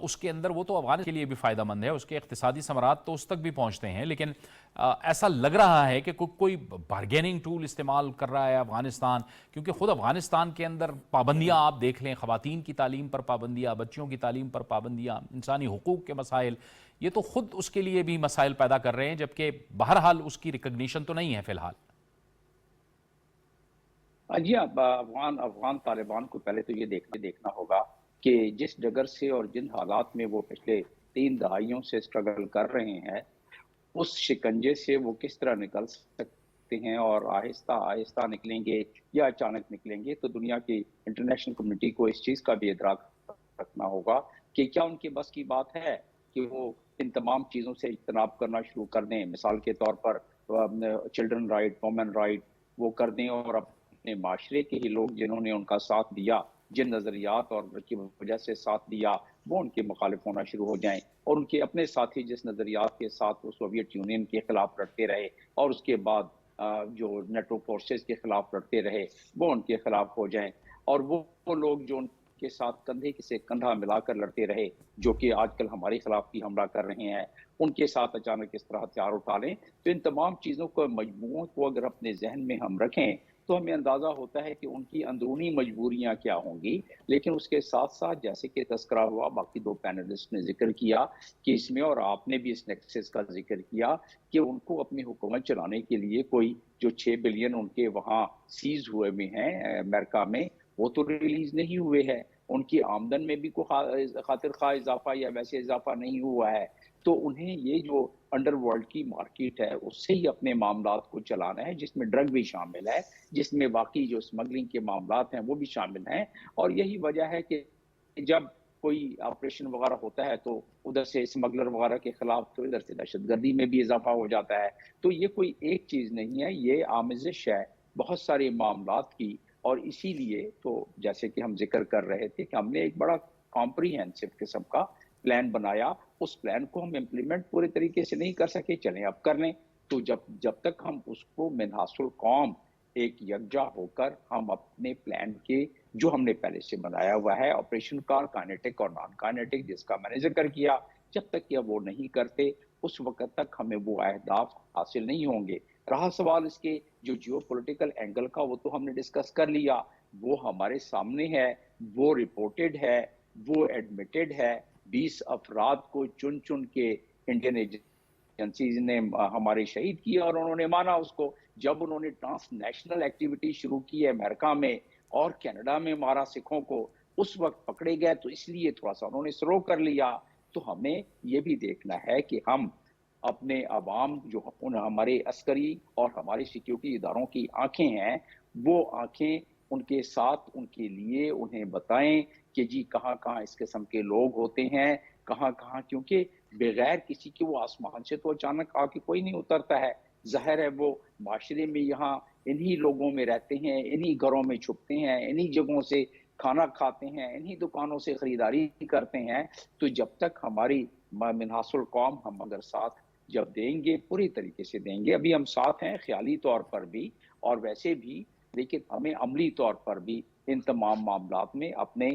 اس کے اندر وہ تو افغان کے لیے بھی فائدہ مند ہے، اس کے اقتصادی ثمرات تو اس تک بھی پہنچتے ہیں. لیکن ایسا لگ رہا ہے کہ کوئی بارگیننگ ٹول استعمال کر رہا ہے افغانستان، کیونکہ خود افغانستان کے اندر پابندیاں آپ دیکھ لیں، خواتین کی تعلیم پر پابندیاں، بچیوں کی تعلیم پر پابندیاں، انسانی حقوق کے مسائل، یہ تو خود اس کے لیے بھی مسائل پیدا کر رہے ہیں، جبکہ بہرحال اس کی ریکگنیشن تو نہیں ہے فی الحال. جی افغان طالبان کو پہلے تو یہ دیکھنا ہوگا کہ جس ڈگر سے اور جن حالات میں وہ پچھلے 3 دہائیوں سے اسٹرگل کر رہے ہیں، اس شکنجے سے وہ کس طرح نکل سکتے ہیں، اور آہستہ آہستہ نکلیں گے یا اچانک نکلیں گے. تو دنیا کی انٹرنیشنل کمیونٹی کو اس چیز کا بھی ادراک رکھنا ہوگا کہ کیا ان کے بس کی بات ہے کہ وہ ان تمام چیزوں سے اجتناب کرنا شروع کر دیں. مثال کے طور پر چلڈرن رائٹ، وومن رائٹ وہ کر دیں، اور اپنے معاشرے کے ہی لوگ جنہوں نے ان کا ساتھ دیا، جن نظریات اور کی وجہ سے ساتھ دیا، وہ ان کے مخالف ہونا شروع ہو جائیں، اور ان کے اپنے ساتھی جس نظریات کے ساتھ وہ سوویت یونین کے خلاف لڑتے رہے اور اس کے بعد جو نیٹو فورسز کے خلاف لڑتے رہے وہ ان کے خلاف ہو جائیں، اور وہ لوگ جو ان کے ساتھ کندھے سے کندھا ملا کر لڑتے رہے جو کہ آج کل ہمارے خلاف بھی حملہ کر رہے ہیں، ان کے ساتھ اچانک اس طرح ہتھیار اٹھا لیں. تو ان تمام چیزوں کو مجموعوں کو اگر اپنے ذہن میں ہم رکھیں تو ہمیں اندازہ ہوتا ہے کہ ان کی اندرونی مجبوریاں کیا ہوں گی. لیکن اس کے ساتھ ساتھ جیسے کہ تذکرہ ہوا، باقی 2 پینلسٹ نے ذکر کیا کہ اس میں، اور آپ نے بھی اس نیکسس کا ذکر کیا کہ ان کو اپنی حکومت چلانے کے لیے کوئی جو 6 بلین ان کے وہاں سیز ہوئے میں ہیں امریکہ میں، وہ تو ریلیز نہیں ہوئے ہیں. ان کی آمدن میں بھی کوئی خاطر خواہ اضافہ یا ویسے اضافہ نہیں ہوا ہے. تو انہیں یہ جو انڈر ورلڈ کی مارکیٹ ہے اس سے ہی اپنے معاملات کو چلانا ہے، جس میں ڈرگ بھی شامل ہے، جس میں باقی جو اسمگلنگ کے معاملات ہیں وہ بھی شامل ہیں. اور یہی وجہ ہے کہ جب کوئی آپریشن وغیرہ ہوتا ہے تو ادھر سے اسمگلر وغیرہ کے خلاف، تو ادھر سے دہشت گردی میں بھی اضافہ ہو جاتا ہے. تو یہ کوئی ایک چیز نہیں ہے، یہ آمیزش ہے بہت سارے معاملات کی. اور اسی لیے تو جیسے کہ ہم ذکر کر رہے تھے کہ ہم نے ایک بڑا کمپریہنسو قسم کا پلان بنایا. اس پلان کو ہم امپلیمنٹ پورے طریقے سے نہیں کر سکے، چلیں اب کر لیں. تو جب تک ہم اس کو منحاص القوم ایک یکجا ہو کر ہم اپنے پلان کے جو ہم نے پہلے سے بنایا ہوا ہے، آپریشن کائنیٹک اور نان کائنیٹک جس کا میں نے ذکر کیا، جب تک کہ وہ نہیں کرتے اس وقت تک ہمیں وہ اہداف حاصل نہیں ہوں گے. رہا سوال اس کے جو جیو پولیٹیکل اینگل کا، وہ تو ہم نے ڈسکس کر لیا، وہ ہمارے سامنے ہے، وہ رپورٹڈ ہے، وہ ایڈمیٹڈ ہے. 20 افراد کو چن کے انڈین ایجنسیز نے ہمارے شہید کیا اور انہوں نے مانا اس کو. جب انہوں نے ٹرانس نیشنل ایکٹیویٹی شروع کی ہے امریکہ میں اور کینیڈا میں مارا سکھوں کو، اس وقت پکڑے گئے تو اس لیے تھوڑا سا انہوں نے سلو کر لیا. تو ہمیں یہ بھی دیکھنا ہے کہ ہم اپنے عوام جو ہمارے عسکری اور ہمارے سیکیورٹی اداروں کی آنکھیں ہیں، وہ آنکھیں ان کے ساتھ ان کے لیے انہیں بتائیں کہ جی کہاں کہاں اس قسم کے لوگ ہوتے ہیں، کہاں کہاں، کیونکہ بغیر کسی کے وہ آسمان سے تو اچانک آ کے کوئی نہیں اترتا ہے، ظاہر ہے وہ معاشرے میں یہاں انہی لوگوں میں رہتے ہیں، انہی گھروں میں چھپتے ہیں، انہی جگہوں سے کھانا کھاتے ہیں، انہی دکانوں سے خریداری کرتے ہیں. تو جب تک ہماری منحاص القوم ہم اگر ساتھ جب دیں گے، پوری طریقے سے دیں گے، ابھی ہم ساتھ ہیں خیالی طور پر بھی اور ویسے بھی، لیکن ہمیں عملی طور پر بھی ان تمام معاملات میں اپنے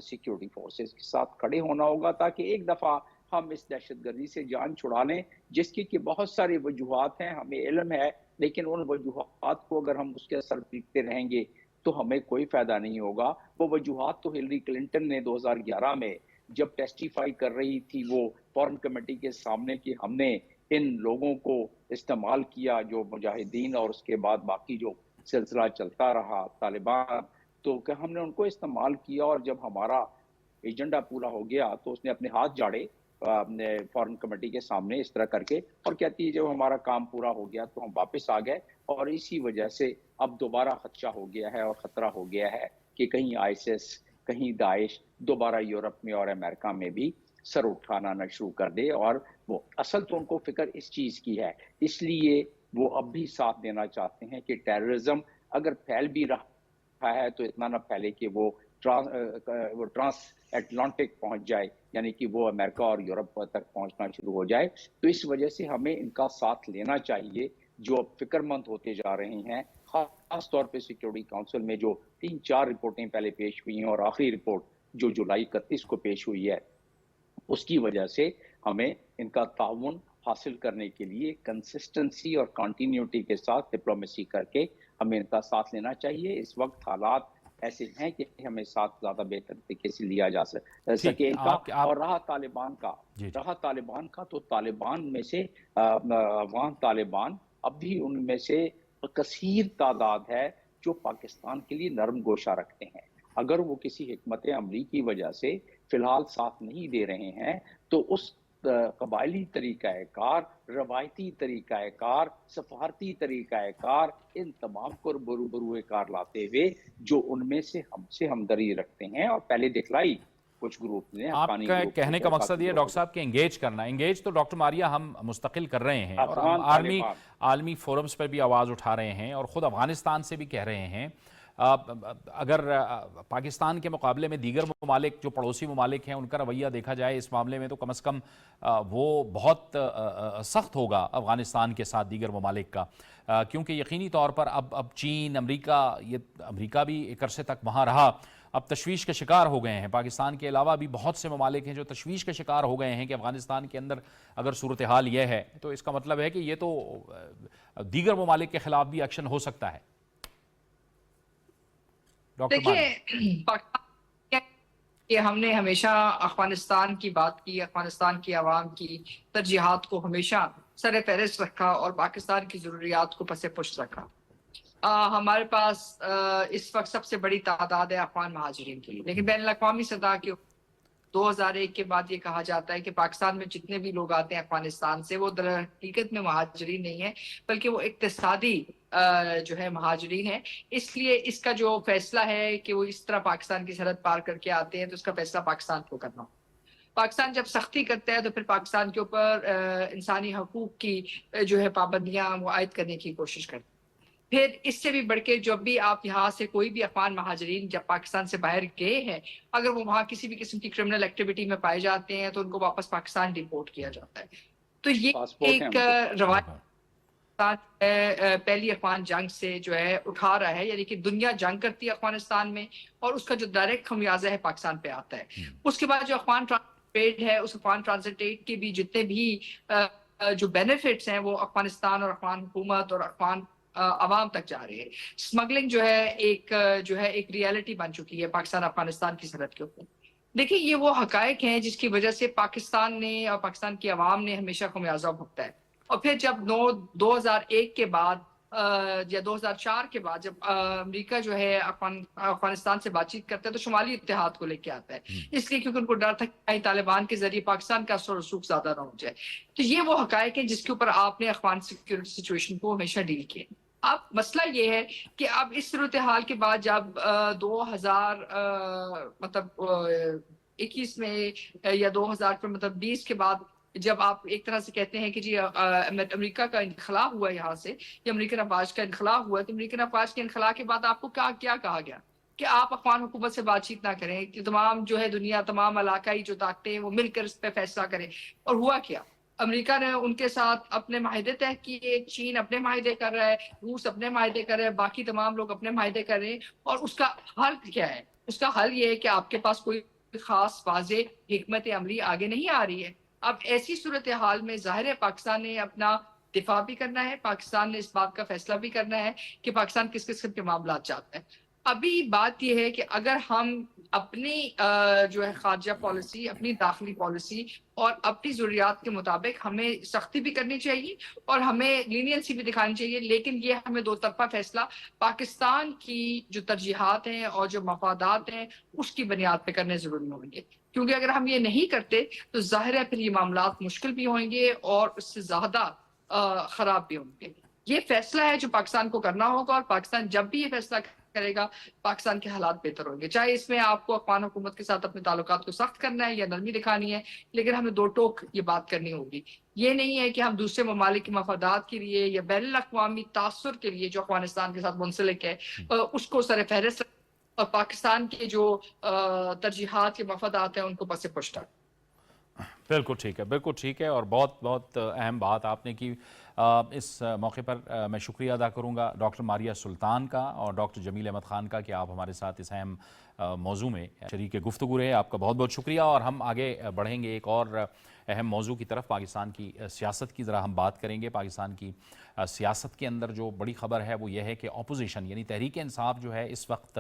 سیکیورٹی فورسز کے ساتھ کھڑے ہونا ہوگا، تاکہ ایک دفعہ ہم اس دہشت گردی سے جان چھڑا لیں، جس کی کہ بہت ساری وجوہات ہیں، ہمیں علم ہے، لیکن ان وجوہات کو اگر ہم اس کے اثر دیکھتے رہیں گے تو ہمیں کوئی فائدہ نہیں ہوگا. وہ وجوہات تو ہلری کلنٹن نے 2011 میں جب ٹیسٹیفائی کر رہی تھی وہ فورن کمیٹی کے سامنے کہ ہم نے ان لوگوں کو استعمال کیا، جو مجاہدین اور اس کے بعد باقی جو سلسلہ چلتا رہا طالبان، تو کہ ہم نے ان کو استعمال کیا، اور جب ہمارا ایجنڈا پورا ہو گیا تو اس نے اپنے ہاتھ جاڑے فورن کمیٹی کے سامنے اس طرح کر کے، اور کہتی ہے جب ہمارا کام پورا ہو گیا تو ہم واپس آ گئے. اور اسی وجہ سے اب دوبارہ خدشہ ہو گیا ہے اور خطرہ ہو گیا ہے کہ کہیں آئیسس، کہیں داعش دوبارہ یورپ میں اور امریکہ میں بھی سر اٹھانا نہ شروع کر دے. اور وہ اصل تو ان کو فکر اس چیز کی ہے، اس لیے وہ اب بھی ساتھ دینا چاہتے ہیں کہ ٹیررزم اگر پھیل بھی رہا ہے تو اتنا نہ پھیلے کہ وہ ٹرانس اٹلانٹک پہنچ جائے، یعنی کہ وہ امریکہ اور یورپ تک پہنچنا شروع ہو جائے. تو اس وجہ سے ہمیں ان کا ساتھ لینا چاہیے جو فکر مند ہوتے جا رہے ہیں، خاص طور پہ سیکیورٹی کونسل میں جو 3-4 رپورٹیں پہلے پیش ہوئی ہیں اور آخری رپورٹ جو جولائی 31 کو پیش ہوئی ہے، اس کی وجہ سے ہمیں ان کا تعاون حاصل کرنے کے لیے کنسسٹنسی اور کنٹینیوٹی کے ساتھ ڈپلومیسی کر کے ہمیں ان کا ساتھ لینا چاہیے. اس وقت حالات ایسے ہیں کہ ہمیں ساتھ زیادہ بہتر طریقے سے لیا جا سکے ان کا. اور رہا طالبان کا تو طالبان میں سے افغان طالبان اب بھی ان میں سے کثیر تعداد ہے جو پاکستان کے لیے نرم گوشہ رکھتے ہیں. اگر وہ کسی حکمت عملی کی وجہ سے فی الحال ساتھ نہیں دے رہے ہیں تو اس قبائلی طریقہ کار، روایتی طریقہ کار، سفارتی طریقہ کار، ان تمام کو بروئے کار لاتے ہوئے جو ان میں سے ہم سے ہمدردی رکھتے ہیں. اور پہلے دکھلائی کچھ گروپ نے، آپ کا کہنے کا مقصد یہ ڈاکٹر صاحب کہ انگیج کرنا، انگیج تو ڈاکٹر ماریا ہم مستقل کر رہے ہیں اور ہم عالمی فورمز پر بھی آواز اٹھا رہے ہیں اور خود افغانستان سے بھی کہہ رہے ہیں. اگر پاکستان کے مقابلے میں دیگر ممالک جو پڑوسی ممالک ہیں ان کا رویہ دیکھا جائے اس معاملے میں تو کم از کم وہ بہت سخت ہوگا افغانستان کے ساتھ دیگر ممالک کا، کیونکہ یقینی طور پر اب چین، امریکہ بھی ایک عرصے تک وہاں رہا، اب تشویش کے شکار ہو گئے ہیں. پاکستان کے علاوہ بھی بہت سے ممالک ہیں جو تشویش کے شکار ہو گئے ہیں کہ افغانستان کے اندر اگر صورتحال یہ ہے تو اس کا مطلب ہے کہ یہ تو دیگر ممالک کے خلاف بھی ایکشن ہو سکتا ہے. دیکھیے پاکستان کہ ہم نے ہمیشہ افغانستان کی بات کی، افغانستان کی عوام کی ترجیحات کو ہمیشہ سر فہرست رکھا اور پاکستان کی ضروریات کو پس پشت رکھا. ہمارے پاس اس وقت سب سے بڑی تعداد ہے افغان مہاجرین کی، لیکن بین الاقوامی سطح کے 2001 کے بعد یہ کہا جاتا ہے کہ پاکستان میں جتنے بھی لوگ آتے ہیں افغانستان سے وہ در حقیقت میں مہاجرین نہیں ہیں بلکہ وہ اقتصادی جو ہے مہاجرین ہیں. اس لیے اس کا جو فیصلہ ہے کہ وہ اس طرح پاکستان کی سرحد پار کر کے آتے ہیں تو اس کا فیصلہ پاکستان کو کرنا. پاکستان جب سختی کرتا ہے تو پھر پاکستان کے اوپر انسانی حقوق کی جو ہے پابندیاں وہ عائد کرنے کی کوشش کرتے ہیں. پھر اس سے بھی بڑھ کے جب بھی آپ یہاں سے کوئی بھی افغان مہاجرین جب پاکستان سے باہر گئے ہیں اگر وہ وہاں کسی بھی قسم کی کرمنل ایکٹیویٹی میں پائے جاتے ہیں تو ان کو واپس پاکستان ڈیپورٹ کیا جاتا ہے. تو یہ ایک روایت پہلی افغان جنگ سے جو ہے اٹھا رہا ہے، یعنی کہ دنیا جنگ کرتی ہے افغانستان میں اور اس کا جو ڈائریکٹ خمیازہ ہے پاکستان پہ آتا ہے. اس کے بعد جو افغان ٹریڈ ہے، اس افغان ٹرانزٹ کے بھی جتنے بھی جو بینیفٹس ہیں وہ افغانستان اور افغان حکومت اور افغان عوام تک جا رہے ہیں. اسمگلنگ جو ہے ایک ریالٹی بن چکی ہے پاکستان افغانستان کی سرحد کے اوپر. دیکھیں یہ وہ حقائق ہیں جس کی وجہ سے پاکستان نے اور پاکستان کی عوام نے ہمیشہ خمیازہ بھگتا ہے. اور پھر جب 2001 کے بعد یا 2004 کے بعد جب امریکہ جو ہے افغانستان سے بات چیت کرتا ہے تو شمالی اتحاد کو لے کے آتا ہے، اس لیے کیونکہ ان کو ڈر تھا کہ طالبان کے ذریعے پاکستان کا اثر و رسوخ زیادہ نہ ہو جائے. تو یہ وہ حقائق ہیں جس کے اوپر آپ نے افغان سیکورٹی سچویشن کو ہمیشہ ڈیل کیا. اب مسئلہ یہ ہے کہ اب اس صورتحال کے بعد جب 2000 مطلب 21 میں یا 2000 مطلب 20 کے بعد جب آپ ایک طرح سے کہتے ہیں کہ جی امریکہ کا انخلا ہوا یہاں سے یا امریکن افواج کا انخلا ہوا، تو امریکن افواج کے انخلا کے بعد آپ کو کیا کہا گیا کہ آپ افغان حکومت سے بات چیت نہ کریں، کہ تمام جو ہے دنیا، تمام علاقائی جو طاقتیں ہیں وہ مل کر اس پہ فیصلہ کریں. اور ہوا کیا؟ امریکہ نے ان کے ساتھ اپنے معاہدے طے کیے، چین اپنے معاہدے کر رہا ہے، روس اپنے معاہدے کر رہے ہیں، باقی تمام لوگ اپنے معاہدے کر رہے ہیں. اور اس کا حل کیا ہے؟ اس کا حل یہ ہے کہ آپ کے پاس کوئی خاص واضح حکمت عملی آگے نہیں آ رہی ہے. اب ایسی صورتحال میں ظاہر ہے پاکستان نے اپنا دفاع بھی کرنا ہے، پاکستان نے اس بات کا فیصلہ بھی کرنا ہے کہ پاکستان کس قسم کے معاملات چاہتا ہے. ابھی بات یہ ہے کہ اگر ہم اپنی جو ہے خارجہ پالیسی، اپنی داخلی پالیسی اور اپنی ضروریات کے مطابق ہمیں سختی بھی کرنی چاہیے اور ہمیں لینینسی بھی دکھانی چاہیے، لیکن یہ ہمیں دو طرفہ فیصلہ پاکستان کی جو ترجیحات ہیں اور جو مفادات ہیں اس کی بنیاد پہ کرنے ضروری ہوں گے. کیونکہ اگر ہم یہ نہیں کرتے تو ظاہر ہے پھر یہ معاملات مشکل بھی ہوں گے اور اس سے زیادہ خراب بھی ہوں گے. یہ فیصلہ ہے جو پاکستان کو کرنا ہوگا، اور پاکستان جب بھی یہ فیصلہ کرے گا پاکستان کے حالات بہتر ہوں گے. چاہے اس میں آپ کو افغان حکومت کے ساتھ اپنے تعلقات کو سخت کرنا ہے یا نرمی دکھانی ہے، لیکن ہمیں دو ٹوک یہ بات کرنی ہوگی. یہ نہیں ہے کہ ہم دوسرے ممالک کے مفادات کے لیے یا بین الاقوامی تاثر کے لیے جو افغانستان کے ساتھ منسلک ہے اس کو سر فہرست اور پاکستان کے جو ترجیحات یا مفادات ہیں ان کو پس پش کریں. بالکل ٹھیک ہے، بالکل ٹھیک ہے، اور بہت بہت اہم بات آپ نے کی. اس موقع پر میں شکریہ ادا کروں گا ڈاکٹر ماریہ سلطان کا اور ڈاکٹر جمیل احمد خان کا کہ آپ ہمارے ساتھ اس اہم موضوع میں شریک گفتگو رہے. آپ کا بہت بہت شکریہ. اور ہم آگے بڑھیں گے ایک اور اہم موضوع کی طرف، پاکستان کی سیاست کی ذرا ہم بات کریں گے. پاکستان کی سیاست کے اندر جو بڑی خبر ہے وہ یہ ہے کہ اپوزیشن یعنی تحریک انصاف جو ہے اس وقت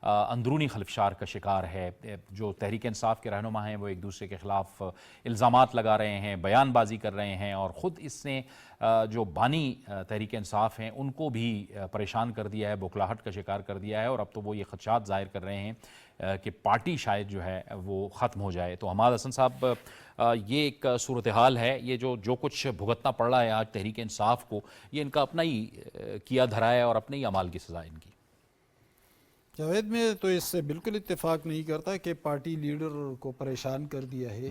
اندرونی خلفشار کا شکار ہے. جو تحریک انصاف کے رہنما ہیں وہ ایک دوسرے کے خلاف الزامات لگا رہے ہیں، بیان بازی کر رہے ہیں، اور خود اس نے جو بانی تحریک انصاف ہیں ان کو بھی پریشان کر دیا ہے، بوکھلاہٹ کا شکار کر دیا ہے. اور اب تو وہ یہ خدشات ظاہر کر رہے ہیں کہ پارٹی شاید جو ہے وہ ختم ہو جائے. تو حماد حسن صاحب، یہ ایک صورتحال ہے، یہ جو کچھ بھگتنا پڑ رہا ہے آج تحریک انصاف کو، یہ ان کا اپنا ہی کیا دھرا ہے اور اپنے ہی اعمال کی سزا ان کی. جاوید، میں تو اس سے بالکل اتفاق نہیں کرتا کہ پارٹی لیڈر کو پریشان کر دیا ہے،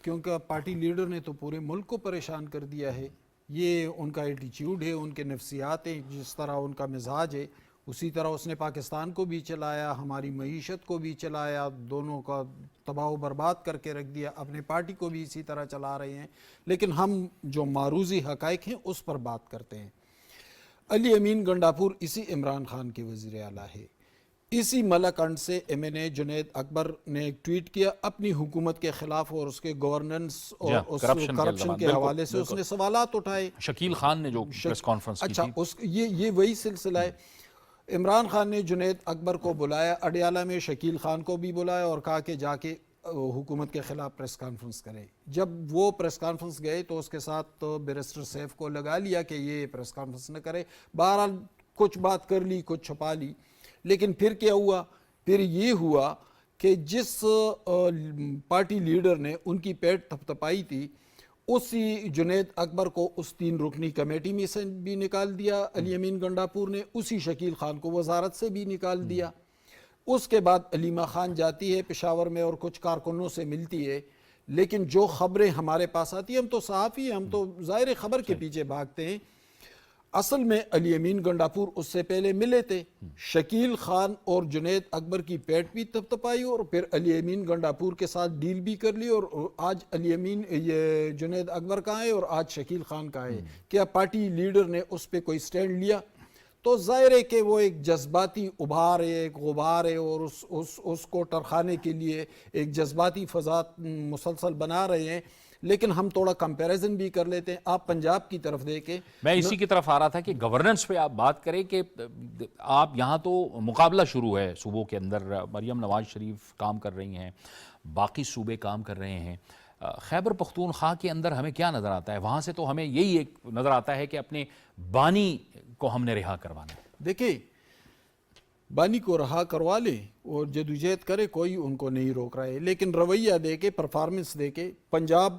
کیونکہ پارٹی لیڈر نے تو پورے ملک کو پریشان کر دیا ہے. یہ ان کا ایٹیچیوڈ ہے، ان کے نفسیات ہیں، جس طرح ان کا مزاج ہے اسی طرح اس نے پاکستان کو بھی چلایا، ہماری معیشت کو بھی چلایا، دونوں کا تباہ و برباد کر کے رکھ دیا. اپنے پارٹی کو بھی اسی طرح چلا رہے ہیں. لیکن ہم جو معروضی حقائق ہیں اس پر بات کرتے ہیں. علی امین گنڈاپور اسی عمران خان کے وزیر اعلیٰ ہے. اسی ملکنڈ سے ایم این اے جنید اکبر نے ایک ٹویٹ کیا اپنی حکومت کے خلاف اور اس کے گورننس اور اس کرپشن کے حوالے سے اس نے سوالات اٹھائے. شکیل خان نے جو پریس کانفرنس کی تھی، اچھا، یہ وہی سلسلہ ہے. عمران خان نے جنید اکبر کو بلایا اڈیالہ میں، شکیل خان کو بھی بلایا اور کہا کہ جا کے حکومت کے خلاف پریس کانفرنس کرے. جب وہ پریس کانفرنس گئے تو اس کے ساتھ بیرسٹر سیف کو لگا لیا کہ یہ پریس کانفرنس نہ کرے. بہرحال کچھ بات کر لی، کچھ چھپا لی. لیکن پھر کیا ہوا؟ پھر یہ ہوا کہ جس پارٹی لیڈر نے ان کی پیٹ تھپ تھپائی تھی اسی جنید اکبر کو اس 3 رکنی کمیٹی میں سے بھی نکال دیا علی امین گنڈاپور نے، اسی شکیل خان کو وزارت سے بھی نکال دیا. اس کے بعد علیمہ خان جاتی ہے پشاور میں اور کچھ کارکنوں سے ملتی ہے. لیکن جو خبریں ہمارے پاس آتی ہیں، ہم تو صحافی ہیں، ہم تو ظاہر خبر کے پیچھے بھاگتے ہیں. اصل میں علی امین گنڈاپور اس سے پہلے ملے تھے. شکیل خان اور جنید اکبر کی پیٹ بھی تپ تپائی اور پھر علی امین گنڈاپور کے ساتھ ڈیل بھی کر لی. اور آج علی امین یہ جنید اکبر کا ہے اور آج شکیل خان کا ہے. کیا پارٹی لیڈر نے اس پہ کوئی سٹینڈ لیا؟ تو ظاہر ہے کہ وہ ایک جذباتی ابھار ہے، ایک غبار ہے، اور اس کو ٹرخانے کے لیے ایک جذباتی فضا مسلسل بنا رہے ہیں. لیکن ہم تھوڑا کمپیریزن بھی کر لیتے ہیں. آپ پنجاب کی طرف دیکھیں. میں اسی کی طرف آ رہا تھا کہ گورننس پہ آپ بات کریں کہ آپ یہاں تو مقابلہ شروع ہے صوبوں کے اندر. مریم نواز شریف کام کر رہی ہیں، باقی صوبے کام کر رہے ہیں. خیبر پختونخوا کے اندر ہمیں کیا نظر آتا ہے؟ وہاں سے تو ہمیں یہی ایک نظر آتا ہے کہ اپنے بانی کو ہم نے رہا کروانا ہے. دیکھیں، بانی کو رہا کروا لے اور جدوجہد کرے، کوئی ان کو نہیں روک رہا ہے. لیکن رویہ دے کے، پرفارمنس دے کے، پنجاب